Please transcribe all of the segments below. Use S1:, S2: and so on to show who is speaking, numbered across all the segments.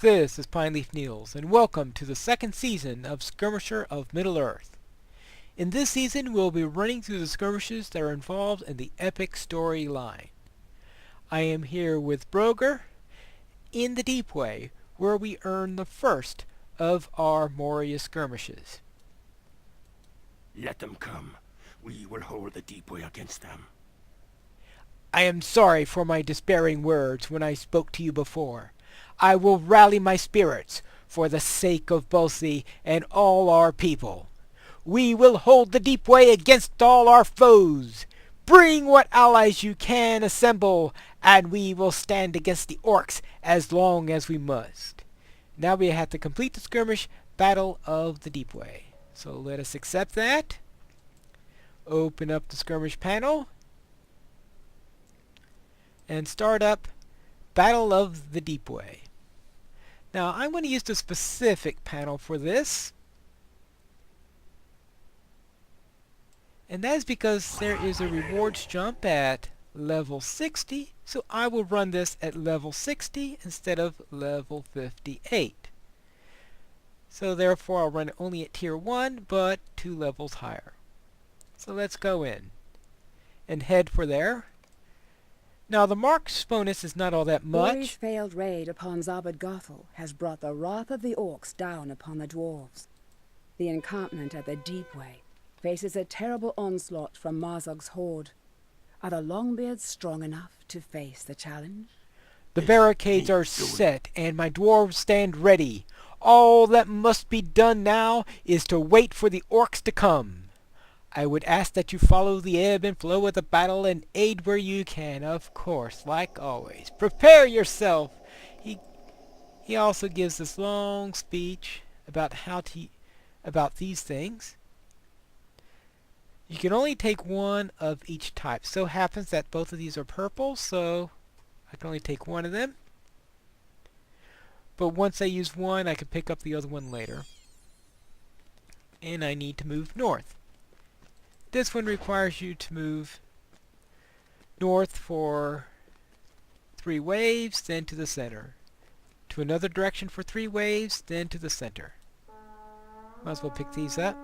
S1: This is Pineleaf Needles, and welcome to the second season of Skirmisher of Middle-earth. In this season, we'll be running through the skirmishes that are involved in the epic storyline. I am here with Broger in the Deep Way, where we earn the first of our Moria skirmishes.
S2: Let them come. We will hold the deep way against them.
S1: I am sorry for my despairing words when I spoke to you before. I will rally my spirits for the sake of Bolsey and all our people. We will hold the deep way against all our foes. Bring what allies you can assemble, and we will stand against the orcs as long as we must. Now we have to complete the skirmish Battle of the Deep Way. So let us accept that. Open up the skirmish panel and start up Battle of the Deep Way. Now I'm going to use the specific panel for this. And that is because there is a rewards jump at level 60, so I will run this at level 60 instead of level 58. So therefore I'll run it only at tier 1, but 2 levels higher. So let's go in and head for there. Now the marks bonus is not all that
S3: Bori's
S1: much.
S3: failed raid upon Zabad has brought the wrath of the orcs down upon the dwarves. The encampment at the Deep Way faces a terrible onslaught from Marzog's horde. Are the Longbeards strong enough to face the challenge?
S1: The barricades are set, and my dwarves stand ready. All that must be done now is to wait for the orcs to come. I would ask that you follow the ebb and flow of the battle and aid where you can, of course, like always. Prepare yourself! He also gives this long speech about about these things. You can only take one of each type. So happens that both of these are purple, so I can only take one of them. But once I use one, I can pick up the other one later. And I need to move north. This one requires you to move north for 3 waves, then to the center. To another direction for 3 waves, then to the center. Might as well pick these up.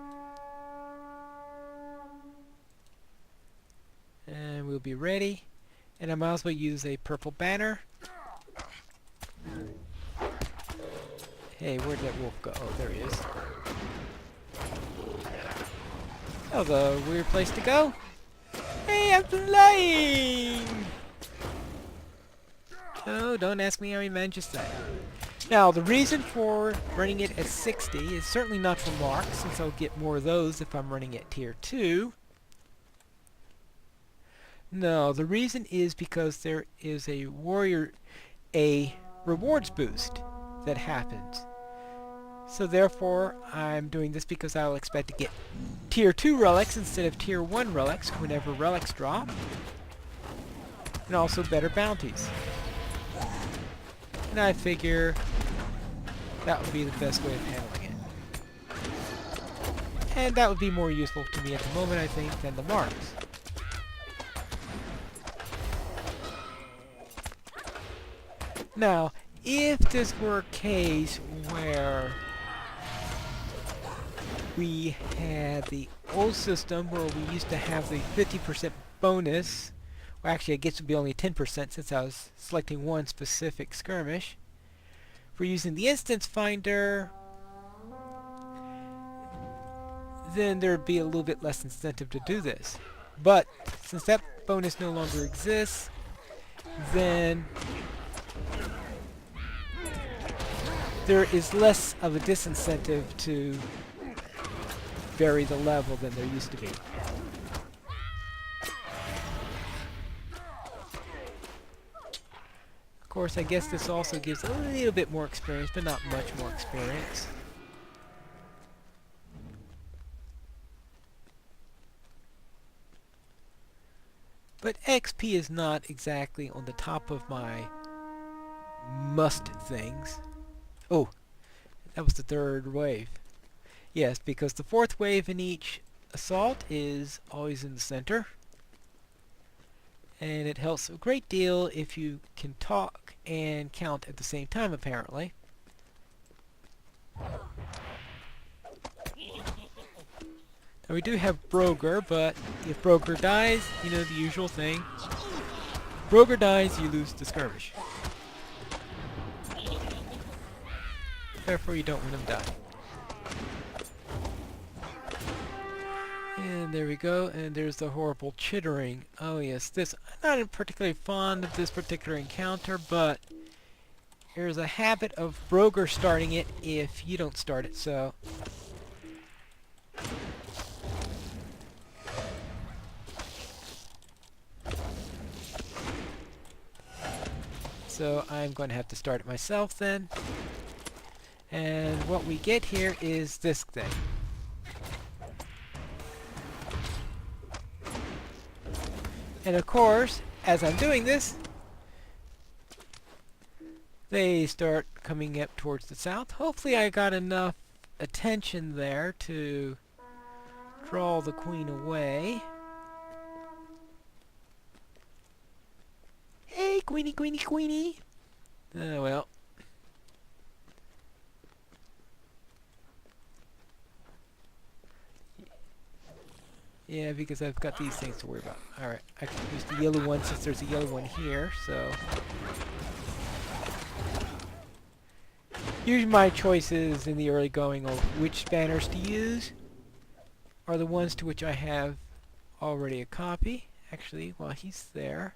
S1: And we'll be ready. And I might as well use a purple banner. Hey, where'd that wolf go? Oh, there he is. That was a weird place to go. Hey, I'm flying! Oh, don't ask me how he manages that. Now, the reason for running it at 60 is certainly not for marks, since I'll get more of those if I'm running at tier 2. No, the reason is because there is a rewards boost that happens. So therefore, I'm doing this because I'll expect to get tier 2 relics instead of tier 1 relics whenever relics drop. And also better bounties. And I figure that would be the best way of handling it. And that would be more useful to me at the moment, I think, than the marks. Now, if this were a case where we had the old system where we used to have the 50% bonus, well actually I guess it would be only 10% since I was selecting one specific skirmish. For using the instance finder, then there would be a little bit less incentive to do this. But since that bonus no longer exists, then there is less of a disincentive to vary the level than there used to be. Of course, I guess this also gives a little bit more experience, but not much more experience. But XP is not exactly on the top of my must things. Oh, that was the 3rd wave. Yes, because the 4th wave in each assault is always in the center. And it helps a great deal if you can talk and count at the same time, apparently. Now we do have Broger, but if Broger dies, you know the usual thing. Broger dies, you lose the skirmish. Therefore you don't want him die. And there we go, and there's the horrible chittering. Oh yes, this, I'm not particularly fond of this particular encounter, but there's a habit of Broger starting it if you don't start it, so... So I'm going to have to start it myself then. And what we get here is this thing. And of course, as I'm doing this, they start coming up towards the south. Hopefully I got enough attention there to draw the queen away. Hey, queenie, queenie, queenie! Well. Yeah, because I've got these things to worry about. Alright, I can use the yellow one since there's a yellow one here, so... Usually my choices in the early going of which banners to use are the ones to which I have already a copy. Actually, while he's there,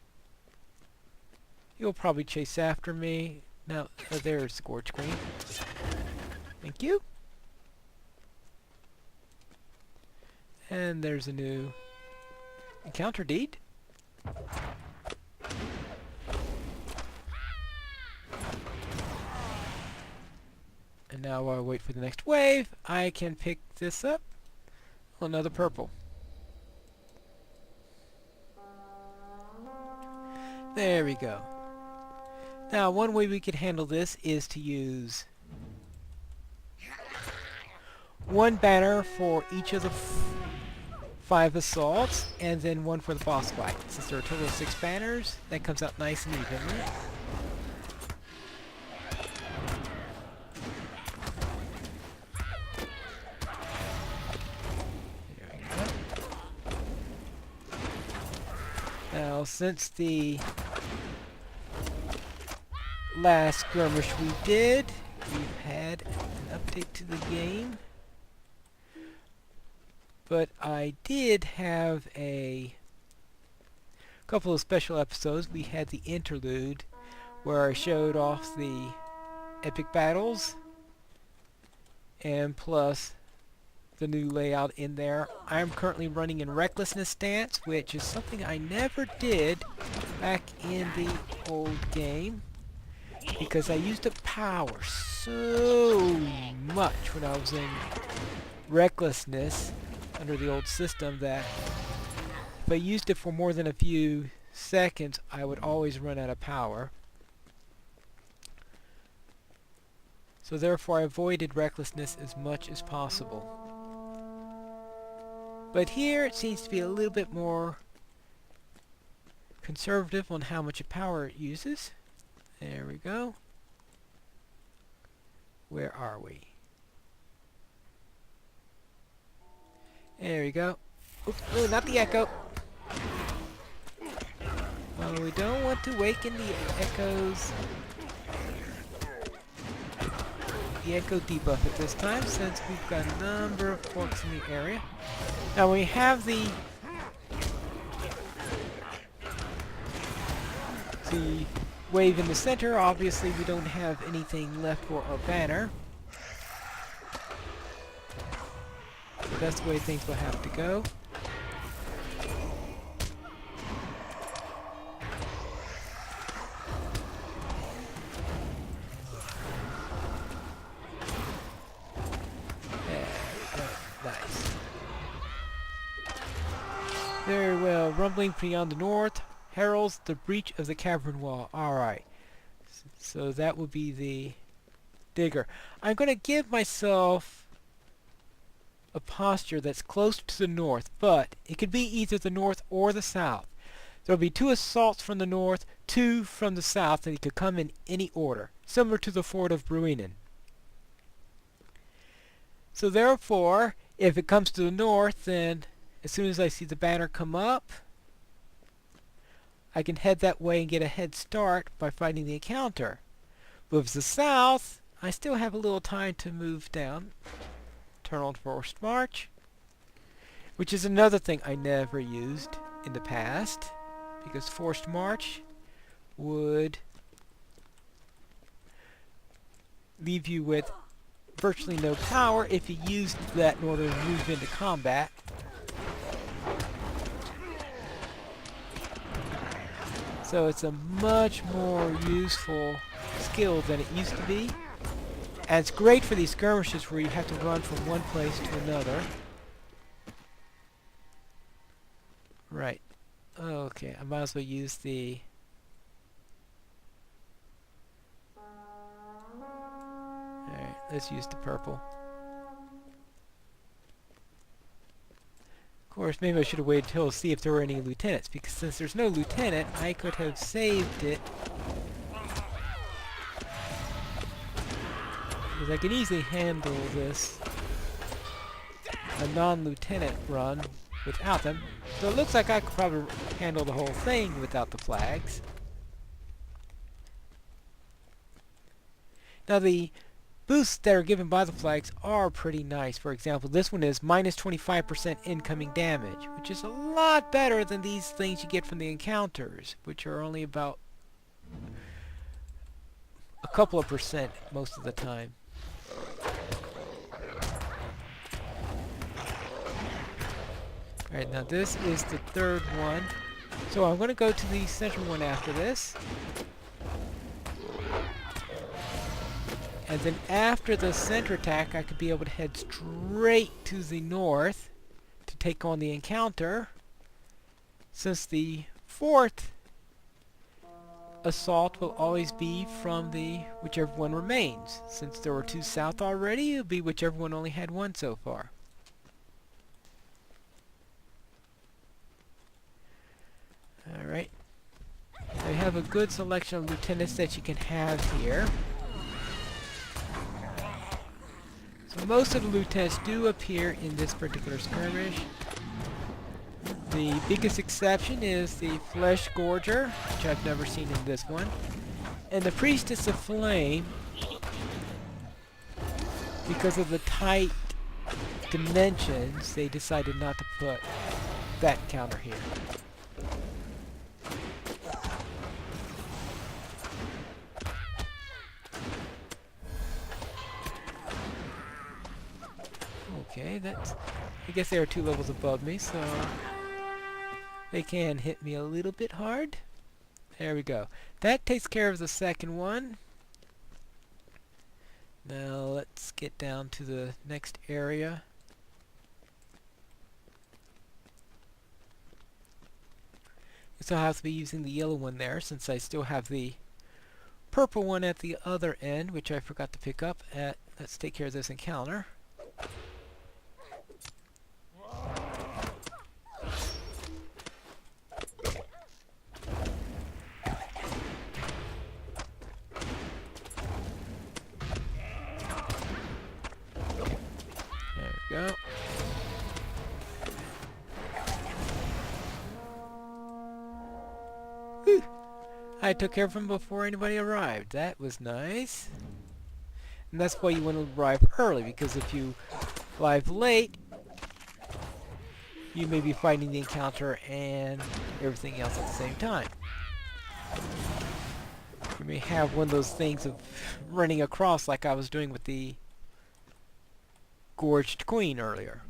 S1: he'll probably chase after me. Now, there's the Gorge Queen. Thank you. And there's a new encounter deed. And now while I wait for the next wave, I can pick this up. Oh, another purple. There we go. Now, one way we could handle this is to use one banner for each of the 5 assaults, and then one for the boss fight. Since there are a total of 6 banners, that comes out nice and evenly. There we go. Now, since the last skirmish we did, we've had an update to the game. But I did have a couple of special episodes. We had the interlude where I showed off the epic battles and plus the new layout in there. I'm currently running in recklessness stance, which is something I never did back in the old game because I used up power so much when I was in recklessness under the old system that if I used it for more than a few seconds, I would always run out of power. So therefore I avoided recklessness as much as possible. But here it seems to be a little bit more conservative on how much power it uses. There we go. Where are we? There we go. Oops, no, not the echo. Well, we don't want to waken the echoes. The echo debuff at this time, since we've got a number of orcs in the area. Now we have the wave in the center. Obviously, we don't have anything left for our banner. So that's the way things will have to go. There we go. Nice. Very well. Rumbling beyond the north heralds the breach of the cavern wall. Alright. So that will be the digger. I'm going to give myself a posture that's close to the north, but it could be either the north or the south. There'll be 2 assaults from the north, 2 from the south, and it could come in any order, similar to the fort of Bruinen. So therefore, if it comes to the north, then as soon as I see the banner come up, I can head that way and get a head start by fighting the encounter. But if it's the south, I still have a little time to move down. Turn on forced march, which is another thing I never used in the past, because forced march would leave you with virtually no power if you used that in order to move into combat. So it's a much more useful skill than it used to be. And it's great for these skirmishes where you have to run from one place to another. Right. Okay, I might as well use the... Alright, let's use the purple. Of course, maybe I should have waited till to see if there were any lieutenants, because since there's no lieutenant, I could have saved it. Because I can easily handle this, a non-lieutenant run, without them. So it looks like I could probably handle the whole thing without the flags. Now the boosts that are given by the flags are pretty nice. For example, this one is minus 25% incoming damage, which is a lot better than these things you get from the encounters, which are only about a couple of percent most of the time. Alright, now this is the third one. So I'm going to go to the central one after this. And then after the center attack, I could be able to head straight to the north to take on the encounter, since the fourth assault will always be from the whichever one remains. Since there were two south already, it'll be whichever one only had one so far. Alright. So you have a good selection of lieutenants that you can have here. So most of the lieutenants do appear in this particular skirmish. The biggest exception is the Flesh Gorger, which I've never seen in this one. And the Priestess of Flame, because of the tight dimensions, they decided not to put that counter here. Okay, that's... I guess they are 2 levels above me, so they can hit me a little bit hard. There we go. That takes care of the second one. Now let's get down to the next area. So I'll have to be using the yellow one there, since I still have the purple one at the other end, which I forgot to pick up at... Let's take care of this encounter. Go. Whew. I took care of him before anybody arrived. That was nice. And that's why you want to arrive early, because if you arrive late, you may be fighting the encounter and everything else at the same time. You may have one of those things of running across like I was doing with the Gorged Queen earlier.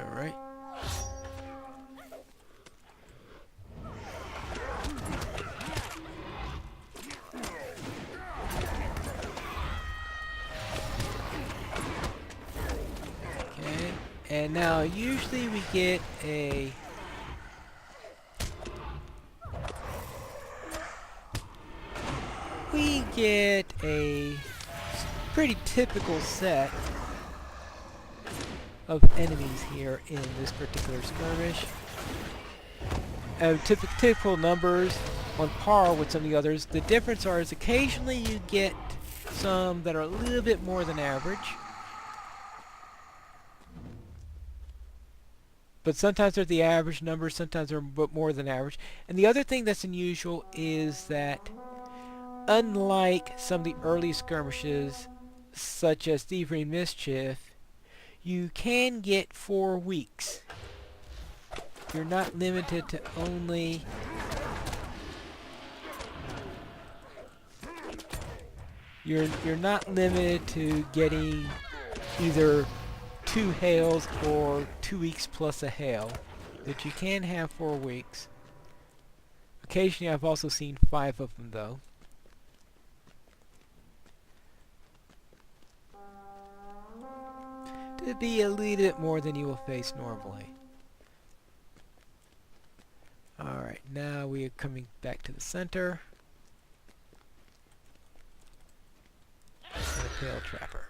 S1: Alright. Okay, and now usually we get a pretty typical set of enemies here in this particular skirmish. Typical numbers on par with some of the others. The difference is occasionally you get some that are a little bit more than average. But sometimes they're the average number, sometimes they're a bit more than average. And the other thing that's unusual is that unlike some of the early skirmishes, such as Thievery and Mischief, you can get 4 weeks. You're not limited to only... You're not limited to getting either 2 hails or 2 weeks plus a hail, but you can have 4 weeks. Occasionally I've also seen 5 of them though. To be a little bit more than you will face normally. Alright, now we are coming back to the center. And a tail trapper.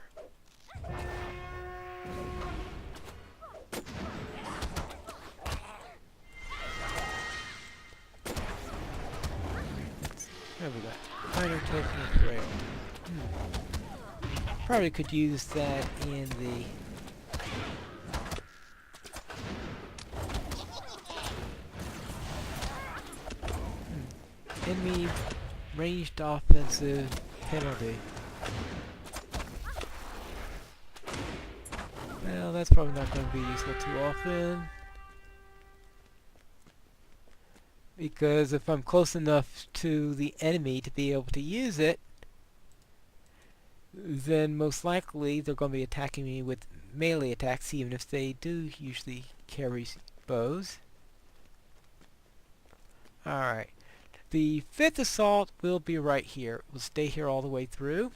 S1: There we go. Finer taking a trail. Probably could use that in the... enemy ranged offensive penalty. Well, that's probably not going to be useful too often. Because if I'm close enough to the enemy to be able to use it, then most likely they're going to be attacking me with melee attacks, even if they do usually carry bows. Alright. The 5th assault will be right here. We'll stay here all the way through.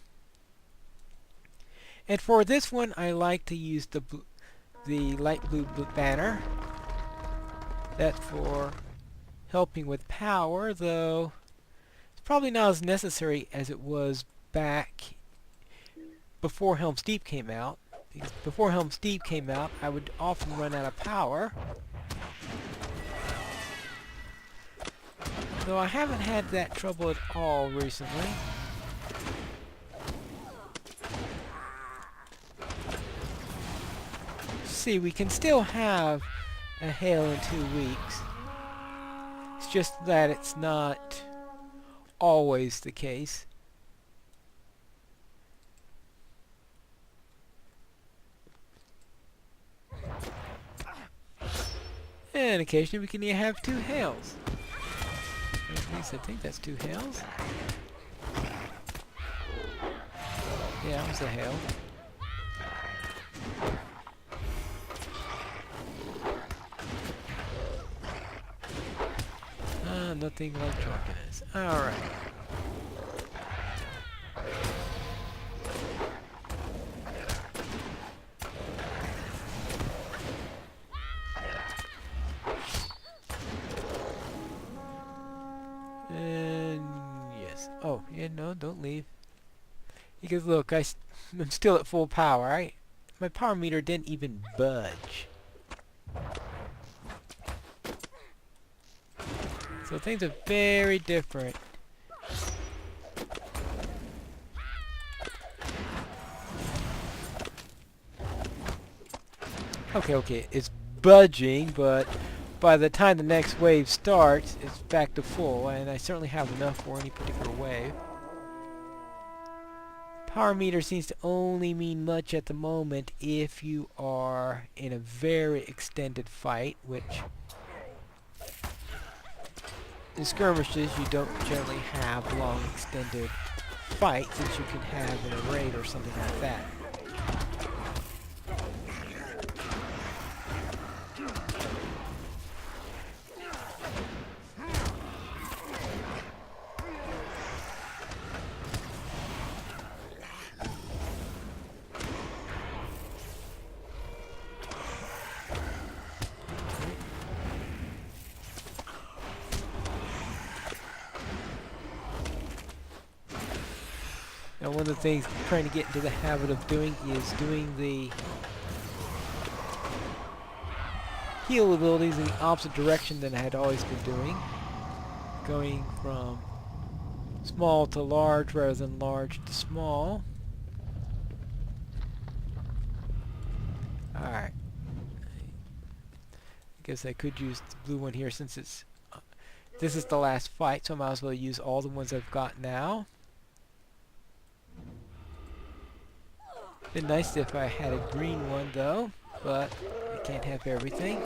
S1: And for this one, I like to use the light blue banner. That for helping with power, though it's probably not as necessary as it was back before Helm's Deep came out. Because before Helm's Deep came out, I would often run out of power. Though I haven't had that trouble at all recently. See, we can still have a hail in 2 weeks. It's just that it's not always the case. And occasionally we can even have 2 hails. At least I think that's 2 hails. Yeah, that was a hail. Nothing like drunkenness. Alright. And yes. Oh, yeah, no, don't leave. Because look, I'm still at full power. My power meter didn't even budge. So things are very different. Okay, it's budging, but by the time the next wave starts, it's back to full, and I certainly have enough for any particular wave. Power meter seems to only mean much at the moment if you are in a very extended fight, which in skirmishes you don't generally have long extended fights that you can have in a raid or something like that. Now one of the things I'm trying to get into the habit of doing is doing the heal abilities in the opposite direction than I had always been doing. going from small to large rather than large to small. Alright. I guess I could use the blue one here since it's this is the last fight, so I might as well use all the ones I've got now. Been nice if I had a green one though, but I can't have everything.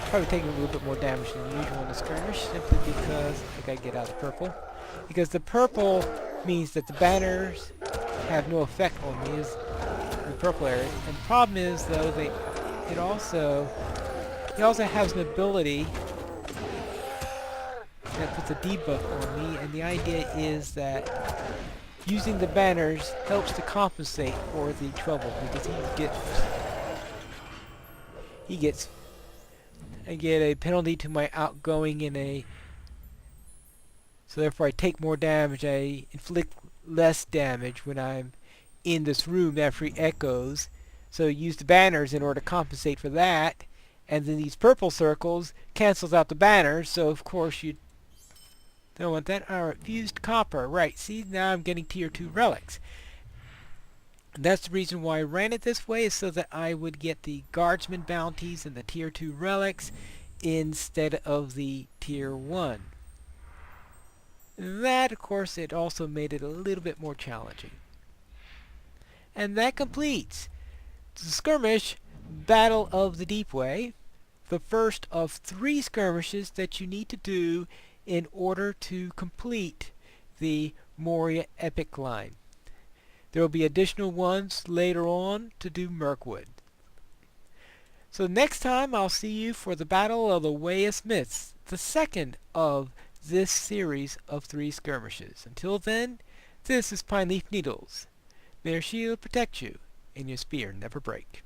S1: Probably taking a little bit more damage than usual in the skirmish, simply because I gotta get out of purple. Because the purple means that the banners have no effect on me as the purple area. And the problem is though it also has an ability that puts a debuff on me, and the idea is that using the banners helps to compensate for the trouble, because I get a penalty to my outgoing so therefore I take more damage, I inflict less damage when I'm in this room after he echoes, so use the banners in order to compensate for that, and then these purple circles cancels out the banners, so of course you don't want that. Alright, fused copper. Right, see, now I'm getting tier 2 relics. And that's the reason why I ran it this way, is so that I would get the guardsman bounties and the tier 2 relics instead of the tier 1. That, of course, it also made it a little bit more challenging. And that completes the skirmish Battle of the Deep Way, the first of 3 skirmishes that you need to do in order to complete the Moria epic line. There will be additional ones later on to do Mirkwood. So next time I'll see you for the Battle of the Way of Smiths, the second of this series of 3 skirmishes. Until then, this is Pineleaf Needles. May your shield protect you, and your spear never break.